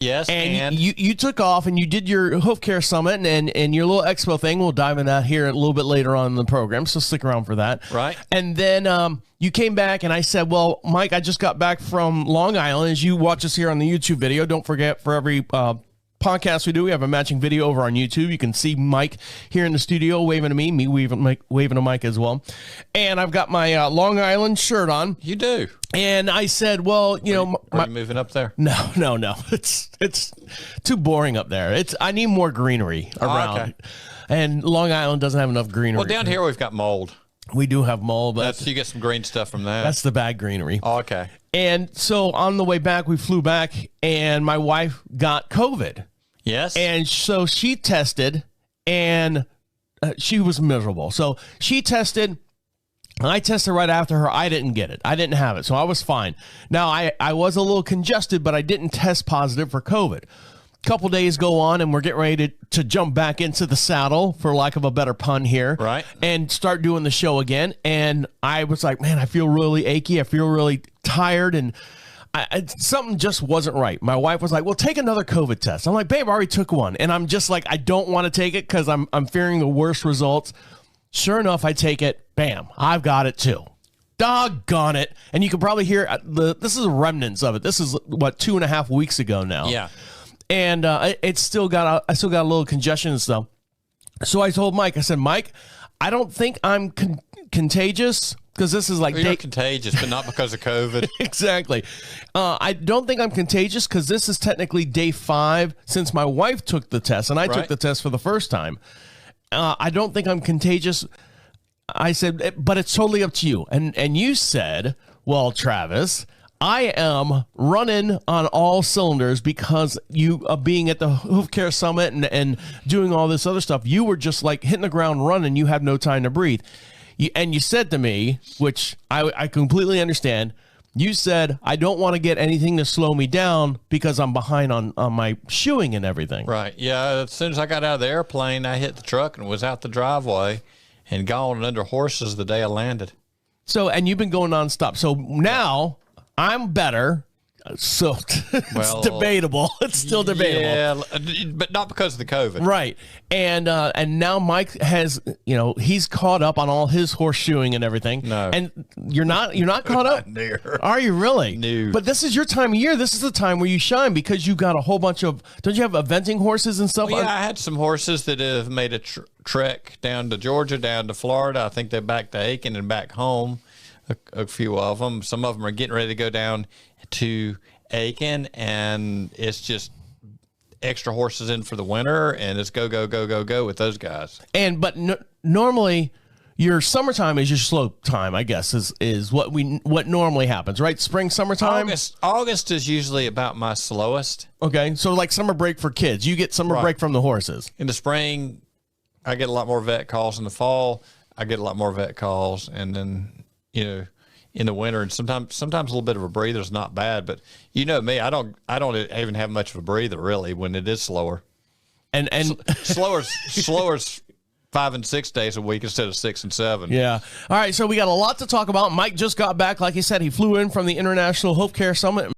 Yes, and you took off and you did your hoof care summit and your little expo thing. We'll dive into that here a little bit later on in the program, so stick around for that. Right. And then you came back and I said, well, Mike, I just got back from Long Island. As you watch us here on the YouTube video, don't forget, for every podcast we do, we have a matching video over on YouTube. You can see Mike here in the studio waving to me waving to Mike as well. And I've got my Long Island shirt on. You do. And I said, well, are you moving up there? No. It's too boring up there. I need more greenery around. Okay. And Long Island doesn't have enough greenery. Well, down here we've got mold. We do have mold, but you get some green stuff from that. That's the bad greenery. Oh, okay. And so on the way back, we flew back, and my wife got COVID. Yes. And so she tested, and she was miserable. So she tested. I tested right after her. I didn't get it. I didn't have it. So I was fine. Now, I was a little congested, but I didn't test positive for COVID. A couple days go on, and we're getting ready to jump back into the saddle, for lack of a better pun here. Right. And start doing the show again. And I was like, man, I feel really achy. I feel really tired. And something just wasn't right. My wife was like, well, take another COVID test. I'm like, babe, I already took one. And I'm just like, I don't want to take it because I'm fearing the worst results. Sure enough, I take it. Bam, I've got it too. Doggone it. And you can probably hear this is remnants of it. This is what, 2.5 weeks ago now. Yeah. And I still got a little congestion and stuff. So I told Mike, I said, Mike, I don't think I'm contagious, because this is like you're contagious, but not because of COVID. Exactly. I don't think I'm contagious because this is technically day 5 since my wife took the test, and I took the test for the first time. I don't think I'm contagious. I said, but it's totally up to you. And you said, well, Travis, I am running on all cylinders because you being at the Hoof Care Summit and doing all this other stuff, you were just like hitting the ground running. You have no time to breathe. And you said to me, which I completely understand, you said, I don't want to get anything to slow me down because I'm behind on my shoeing and everything. Right. Yeah. As soon as I got out of the airplane, I hit the truck and was out the driveway and gone under horses the day I landed. So, and you've been going nonstop. So now I'm better. So it's debatable. It's still debatable. Yeah, but not because of the COVID. Right. And now Mike has, he's caught up on all his horseshoeing and everything. No. And you're not caught up? Are you really? No. But this is your time of year. This is the time where you shine because you got a whole bunch of, don't you have eventing horses and stuff? Well, yeah, I had some horses that have made a trek down to Georgia, down to Florida. I think they're back to Aiken and back home. A few of them. Some of them are getting ready to go down to Aiken, and it's just extra horses in for the winter, and it's go with those guys. But normally your summertime is your slow time, I guess, is what normally happens, right? Spring, summertime? August is usually about my slowest. Okay, so like summer break for kids. You get summer break from the horses. In the spring, I get a lot more vet calls. In the fall, I get a lot more vet calls, and then in the winter, and sometimes a little bit of a breather is not bad, but me, I don't even have much of a breather really when it is slower. And slower's 5 and 6 days a week instead of 6 and 7. Yeah. All right. So we got a lot to talk about. Mike just got back. Like he said, he flew in from the International Hoof Care Summit.